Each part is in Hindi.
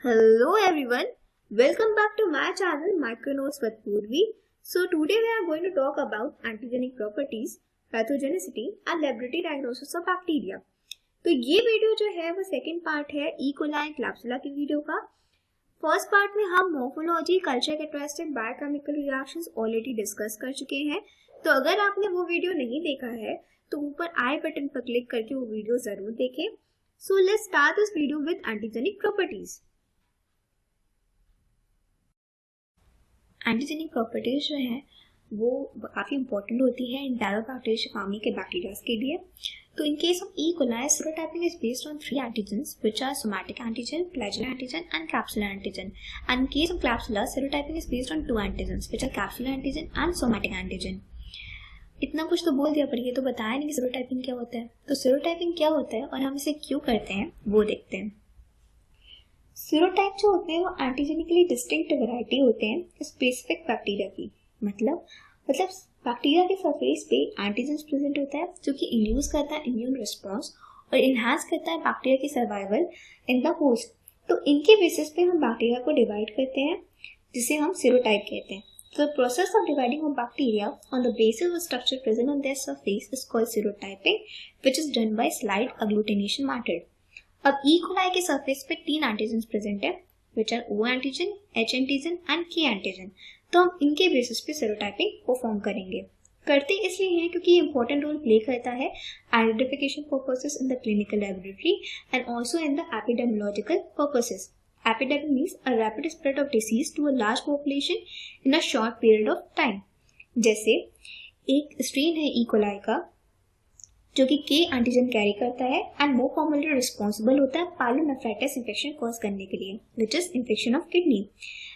Hello everyone, welcome back to my channel Micronotes with Purvi. So today we are going to talk about antigenic properties, pathogenicity and laboratory diagnosis of bacteria. तो ये वीडियो जो है वो सेकंड पार्ट है ई कोलाई क्लैप्सुला की वीडियो का। फर्स्ट पार्ट में हम morphology, culture characteristic, biochemical reactions already discuss कर चुके हैं। तो अगर आपने वो वीडियो नहीं देखा है तो ऊपर आई बटन पर क्लिक करके वो वीडियो जरूर देखें। So let's start this video with antigenic properties. Antigenic properties जो हैं वो काफ़ी इंपॉर्टेंट होती है एंटेरोबैक्टीरिया फैमिली के बैक्टीरियाज के लिए। तो in case of E coli, serotyping is based on 3 antigens which are somatic antigen, flagellar antigen and capsular antigen. And in case of Klebsiella, serotyping is based on 2 antigens which are capsular antigen and somatic antigen. इतना कुछ तो बोल दिया, पर ये तो बताया नहीं कि सेरोटाइपिंग क्या होता है। तो सेरोटाइपिंग क्या होता है और हम इसे क्यों करते हैं वो देखते हैं। सीरोटाइप जो होते हैं वो एंटीजेनिकली डिस्टिंक्ट वैरायटी होते हैं स्पेसिफिक बैक्टीरिया की। मतलब बैक्टीरिया के सरफेस पे एंटीजेंस प्रेजेंट होता है जो कि इंड्यूस करता है इम्यून रिस्पांस और इनहांस करता है बैक्टीरिया की सर्वाइवल इन द होस्ट। तो इनके बेसिस पे हम बैक्टीरिया को डिवाइड करते हैं जिसे हम सीरोटाइप कहते हैं। तो process of dividing of bacteria on the basis of structure present on their surface is called serotyping, which is done by slide agglutination method. अब ई कोलाई के सरफेस पे 3 एंटीजन प्रेजेंट है which are O antigen, H antigen and K antigen. तो हम इनके बेसिस पे सेरोटाइपिंग परफॉर्म करेंगे। करते इसलिए हैं क्योंकि ये इंपॉर्टेंट रोल प्ले करता है identification purposes in the clinical laboratory and also in the epidemiological purposes. Epidemic means a rapid spread of disease to a large population in a short period of time. जैसे एक स्ट्रेन है ई कोलाई का जो कि के एंटीजन कैरी करता है एंड मोर कॉमनली रिस्पॉन्सिबल होता है पायलोनेफ्राइटिस इंफेक्शन कॉज करने के लिए which is infection of kidney.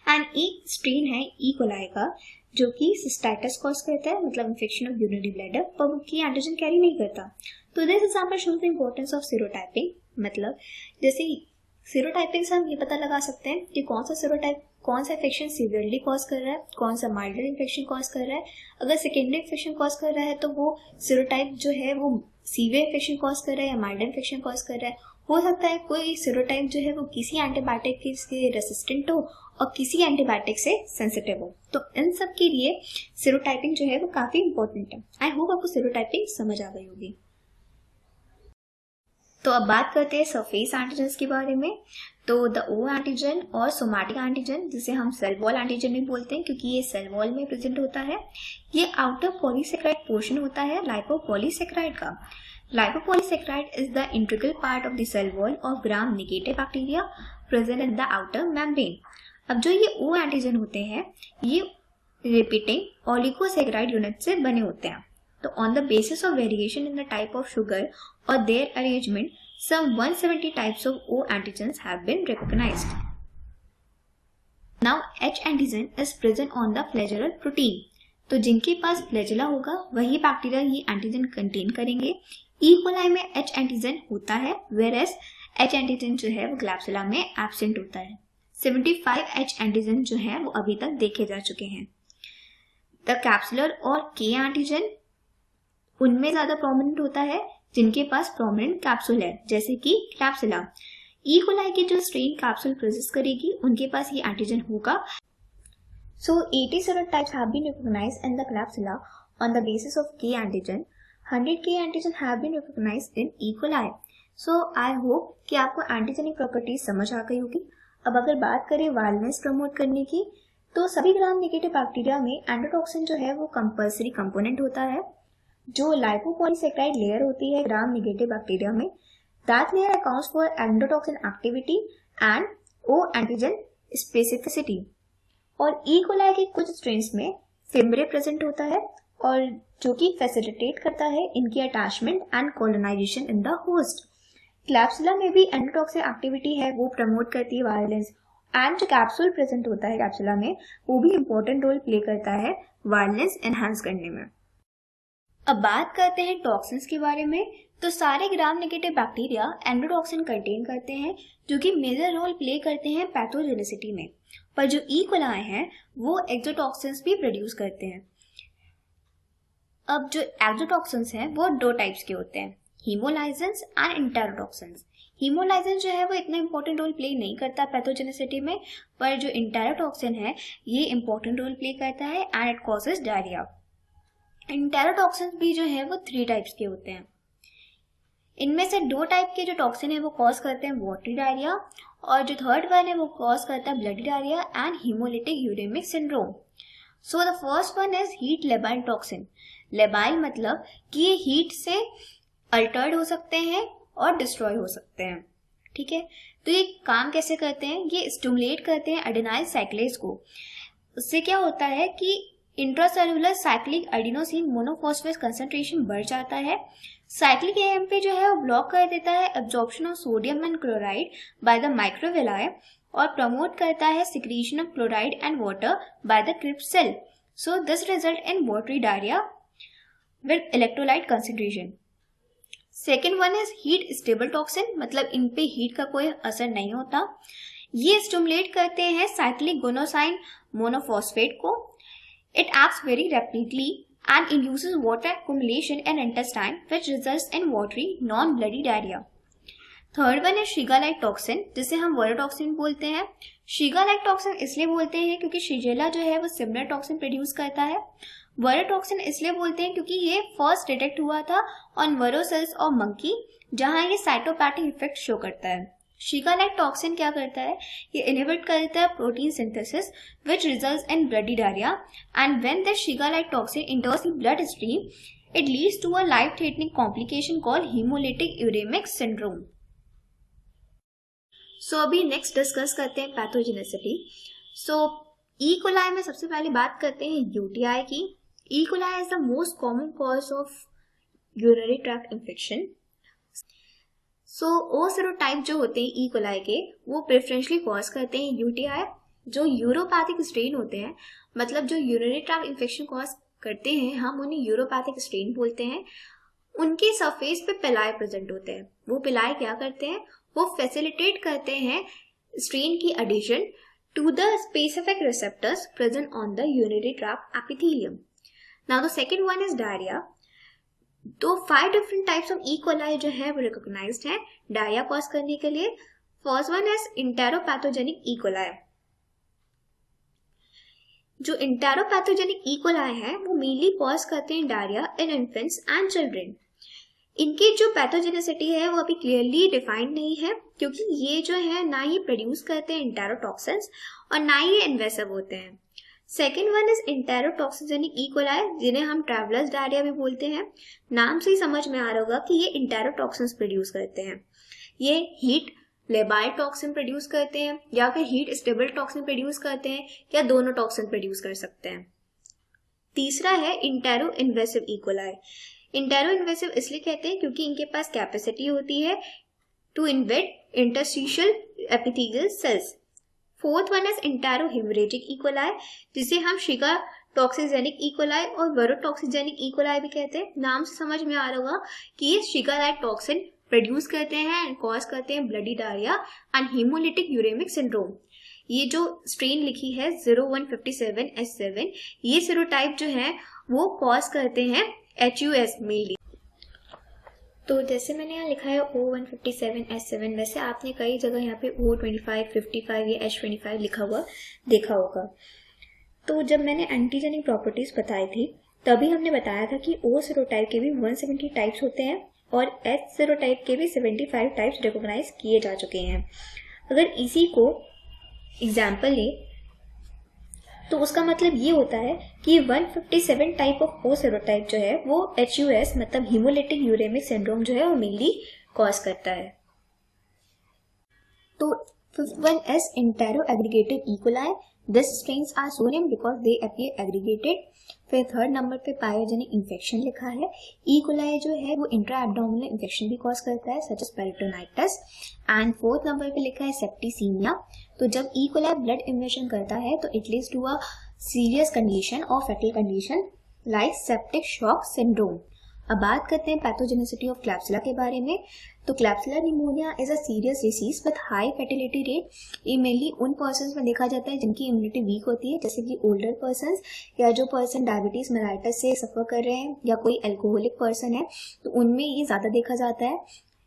And एक स्ट्रेन है ई कोलाई का जो कि सिस्टाइटिस कॉज करता है, मतलब इंफेक्शन ऑफ यूरिनरी ब्लैडर, पर वो के एंटीजन कैरी नहीं करता। तो this example shows the importance of serotyping. मतलब जैसे सीरोटाइपिंग से हम ये पता लगा सकते हैं कि कौन सा इन्फेक्शन सीवियरली कॉज कर रहा है, कौन सा माइल्डर इन्फेक्शन कॉज कर रहा है। अगर सेकेंडरी इन्फेक्शन कॉज कर रहा है तो वो सीरोटाइप जो है वो सीवियर इन्फेक्शन कॉज कर रहा है या माइल्डर इन्फेक्शन कॉज कर रहा है। हो सकता है कोई सीरोटाइप जो है वो किसी एंटीबायोटिक से रेसिस्टेंट हो और किसी एंटीबायोटिक से सेंसिटिव हो। तो इन सब के लिए सीरोटाइपिंग जो है वो काफी इंपॉर्टेंट है। आई होप आपको सीरोटाइपिंग समझ आ गई होगी। तो अब बात करते हैं सरफेस एंटीजन के बारे में। तो द ओ एंटीजन और सोमैटिक एंटीजन, जिसे हम सेल वॉल एंटीजन भी बोलते हैं क्योंकि ये सेल वॉल में प्रेजेंट होता है, ये आउटर पॉलीसेक्राइड पोर्शन होता है लाइपोपॉलीसेक्राइड का। Lipopolysaccharide is the integral part of the cell wall of gram negative bacteria present in the outer membrane. अब जो ये ओ एंटीजन होते हैं ये रिपीटिंग ओलिगोसेक्राइड यूनिट से बने होते हैं। तो on the basis of variation in the type of sugar or their arrangement, some 170 types of O antigens have been recognized. Now H antigen is present on the flagellal protein. तो जिनके पास फ्लैजेला होगा वही बैक्टीरिया ये एंटीजन कंटेन करेंगे। ई कोलाई में H एंटीजन होता है, whereas H एंटीजन जो है वो क्लैप्सुला में एब्सेंट होता है। 75 H एंटीजन जो है वो अभी तक देखे जा चुके हैं। द कैप्सुलर और के एंटीजन उनमें ज्यादा प्रोमिनेंट होता है जिनके पास प्रोमिनेंट कैप्सूल है, जैसे कि क्लैप्सुला। ई कोलाई की जो स्ट्रेन कैप्सूल प्रोसेस करेगी उनके पास ये एंटीजन होगा। सो 80 serotypes have been recognized in the Klebsiella on the basis of K antigen. 100 K antigen have been recognized in E. coli. So I hope कि आपको एंटीजेनिक प्रॉपर्टीज समझ आ गई होगी। अब अगर बात करें वायलेंस प्रमोट करने की, तो सभी ग्राम नेगेटिव बैक्टीरिया में एंडोटॉक्सिन जो है वो कंपल्सरी कंपोनेंट होता है। जो लाइपोपॉलीसेक्राइड लेयर होती है ग्राम नेगेटिव बैक्टीरिया में, that layer accounts for endotoxin activity and O antigen specificity. और ई कोलाई के कुछ स्ट्रेन्स में फिम्ब्रे प्रेजेंट होता है और जो कि फैसिलिटेट करता है इनकी attachment and colonization in the host. Klebsiella में भी एंडोटॉक्सिन एक्टिविटी है वो प्रमोट करती है वायलेंस, एंड जो कैप्सूल प्रेजेंट होता है कैप्सुला में वो भी इंपॉर्टेंट रोल प्ले करता है वायलेंस एनहांस करने में। अब बात करते हैं टॉक्सिन्स के बारे में। तो सारे ग्राम नेगेटिव बैक्टीरिया एंडोटॉक्सिन कंटेन करते हैं जो कि मेजर रोल प्ले करते हैं पैथोजेनिसिटी में, पर जो ई कोलाई हैं वो एक्सोटॉक्सिन्स भी प्रोड्यूस करते हैं। अब जो एक्सोटॉक्सिन्स हैं वो 2 टाइप्स के होते हैं, हीमोलाइजेंस एंड इंटेरोटॉक्सिन्स। हीमोलाइसिस जो है वो इतना इंपॉर्टेंट रोल प्ले नहीं करता पैथोजेनिसिटी में, पर जो इंटेरोटॉक्सिन है ये इंपॉर्टेंट रोल प्ले करता है एंड इट कॉजेज डायरिया। इंटेरोटॉक्सिन भी जो है वो 3 टाइप्स के होते हैं। इनमें से 2 टाइप के जो टॉक्सिन है वो कॉज करते हैं वाटरी डायरिया, और जो थर्ड वन है वो कॉज करता है bloody diarrhoea and haemolytic uraemic syndrome. So the first one is heat labile toxin. Labile मतलब कि ये हीट से अल्टर्ड हो सकते हैं और डिस्ट्रॉय हो सकते हैं, ठीक है। तो ये काम कैसे करते हैं, ये स्टिमुलेट करते हैं एडेनाइल साइक्लेज को। उससे क्या होता है कि intracellular cyclic adenosine monophosphate concentration बढ़ जाता है। साइक्लिक एएमपी जो है वो ब्लॉक कर देता है absorption of sodium and chloride by the microvilli और प्रमोट करता है secretion of chloride and water by the crypt cell. So this result in watery diarrhoea with electrolyte concentration. Second one is heat stable toxin, मतलब इन पे हीट का कोई असर नहीं होता। ये स्टिमुलेट करते हैं साइक्लिक गोनोसाइन मोनोफॉस्फेट को। It acts very rapidly and induces water accumulation in intestine which results in watery non-bloody diarrhea. Third one है शिगा-लाइक टॉक्सिन, जिसे हम वोरोटॉक्सिन बोलते हैं। शिगा-लाइक टॉक्सिन इसलिए बोलते हैं क्योंकि शिगेला जो है वो सिमिलर टॉक्सिन प्रोड्यूस करता है। वोरोटॉक्सिन इसलिए बोलते हैं क्योंकि ये फर्स्ट डिटेक्ट हुआ था ऑन वोरो सेल्स ऑफ मंकी, जहां ये साइटोपैथिक इफेक्ट शो करता है। शिगा-लाइक टॉक्सिन क्या करता है, ये इनहिबिट करता है protein synthesis which results in bloody diarrhea, and when the Shiga-like toxin enters the blood stream, it leads to a life-threatening complication called hemolytic uremic syndrome. So अभी नेक्स्ट डिस्कस करते हैं पैथोजेनिसिटी। सो ई कोलाई में सबसे पहले बात करते हैं यूटीआई की। E coli is the most common cause of urinary tract infection. So O serotype जो होते हैं ई कोलाई के, वो प्रेफरेंशियली कॉज करते हैं यूटीआई। जो यूरोपैथिक स्ट्रेन होते हैं, मतलब जो यूरिनरी ट्रैक्ट इन्फेक्शन कॉज करते हैं, हम उन्हें यूरोपैथिक स्ट्रेन बोलते हैं। उनके सरफेस पे पिलाई प्रेजेंट होते हैं। वो पिलाई क्या करते हैं, वो फैसिलिटेट करते हैं स्ट्रेन की addition to the specific receptors present on the urinary tract epithelium. Now the second one is diarrhoea. तो 5 different types of E coli जो है वो रिकॉग्नाइज्ड है डायरिया कॉज करने के लिए। First one is enteropathogenic E coli. जो इंटेरोपैथोजेनिक ई कोलाई है वो मेनली कॉज करते हैं diarrhoea in infants and children. इनकी जो पैथोजेनिसिटी है वो अभी क्लियरली डिफाइंड नहीं है, क्योंकि ये जो है ना ही प्रोड्यूस करते हैं इंटेरोटॉक्सिन्स और ना ही ये इन्वेसिव होते हैं। Second one is enterotoxigenic E coli, जिन्हें हम ट्रैवलर्स डायरिया भी बोलते हैं। नाम से ही समझ में आ रहा होगा कि ये इंटेरोटॉक्सिन्स प्रोड्यूस करते हैं। ये हीट लेबाइल टॉक्सिन प्रोड्यूस करते हैं या फिर हीट स्टेबल टॉक्सिन प्रोड्यूस करते हैं, या दोनों टॉक्सिन प्रोड्यूस कर सकते हैं। तीसरा है entero invasive E coli. Entero invasive इसलिए कहते हैं क्योंकि इनके पास कैपेसिटी होती है to invade interstitial epithelial cells. Fourth one is entero haemorrhagic E coli, जिसे हम शिगा टॉक्सिजेनिक ई कोलाई और वोरोटॉक्सिजेनिक ई कोलाई भी कहते हैं। नाम से समझ में आ रहा होगा कि ये शिगा-लाइक टॉक्सिन प्रोड्यूस करते हैं एंड कॉज करते हैं bloody diarrhoea and haemolytic uraemic syndrome. ये जो स्ट्रेन लिखी है 0157S7, ये सेरोटाइप जो है वो कॉज करते हैं HUS मेनली। तो जैसे मैंने यहाँ लिखा है O157S7, वैसे आपने कई जगह यहाँ पे O25, 55 या H25 लिखा हुआ देखा होगा। तो जब मैंने एंटीजेनिक प्रॉपर्टीज बताई थी तभी हमने बताया था कि O सेरोटाइप के भी 170 टाइप्स होते हैं और H सेरोटाइप के भी 75 टाइप्स रिकॉग्नाइज किए जा चुके हैं। अगर इसी को एग्जाम्पल ले तो उसका मतलब ये होता है कि 157 टाइप ऑफ ओ सेरोटाइप जो है वो HUS मतलब हीमोलिटिक यूरेमिक सिंड्रोम जो है वो मेनली कॉज करता है। तो fifth one is entero aggregated E coli. This strains are so named because they appear aggregated. फिर थर्ड नंबर पे पायोजेनिक इन्फेक्शन लिखा है। ई कोलाई जो है वो इंट्रा एब्डोमिनल इन्फेक्शन भी कॉज करता है such as peritonitis. And fourth number पे लिखा है सेप्टिसीमिया। तो जब ई कोलाई ब्लड इन्वेशन करता है तो it leads to a serious condition और fatal condition like septic shock syndrome. अब बात करते हैं पैथोजेनिसिटी ऑफ क्लैप्सिला के बारे में। तो Klebsiella pneumonia is a serious disease with high fertility rate. ये मेनली उन पर्सन्स में देखा जाता है जिनकी इम्यूनिटी वीक होती है, जैसे कि ओल्डर पर्सन्स या जो पर्सन डायबिटीज मेलाइटिस से सफर कर रहे हैं या कोई अल्कोहलिक पर्सन है, तो उनमें ये ज्यादा देखा जाता है।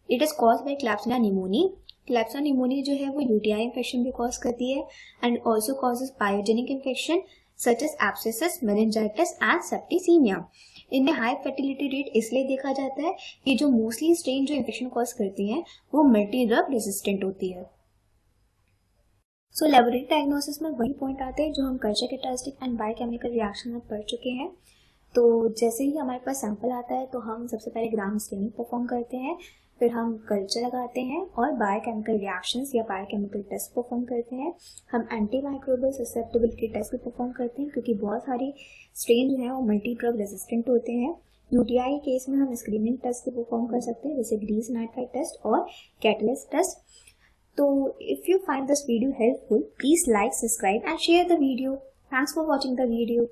It is cause by Klebsiella pneumoniae. Klebsiella pneumoniae जो है वो यूटीआई इन्फेक्शन भी कॉज करती है and also causes pyogenic infection such as abscesses, meningitis and septicaemia. इनमें हाई फर्टिलिटी रेट इसलिए देखा जाता है कि जो मोस्टली स्ट्रेन जो इन्फेक्शन कॉज करती हैं वो मल्टी ड्रग रेजिस्टेंट होती है। सो लेबोरेटरी डायग्नोसिस में वही पॉइंट आते हैं जो हम culture characteristic and biochemical reaction में पढ़ चुके हैं। तो जैसे ही हमारे पास सैंपल आता है तो हम सबसे पहले ग्राम स्टेनिंग परफॉर्म करते हैं, फिर हम कल्चर लगाते हैं और बायोकेमिकल रिएक्शंस या बायोकेमिकल टेस्ट परफॉर्म करते हैं। हम एंटी माइक्रोबियल ससेप्टेबिलिटी टेस्ट भी परफॉर्म करते हैं क्योंकि बहुत सारी स्ट्रेन जो है वो मल्टी ड्रग रेजिस्टेंट होते हैं। यूटीआई केस में हम स्क्रीनिंग टेस्ट भी परफॉर्म कर सकते हैं जैसे ग्रीस नाइट्राइट टेस्ट और catalyst test. So if you find this video helpful, please like, subscribe and share the video. Thanks for watching the video.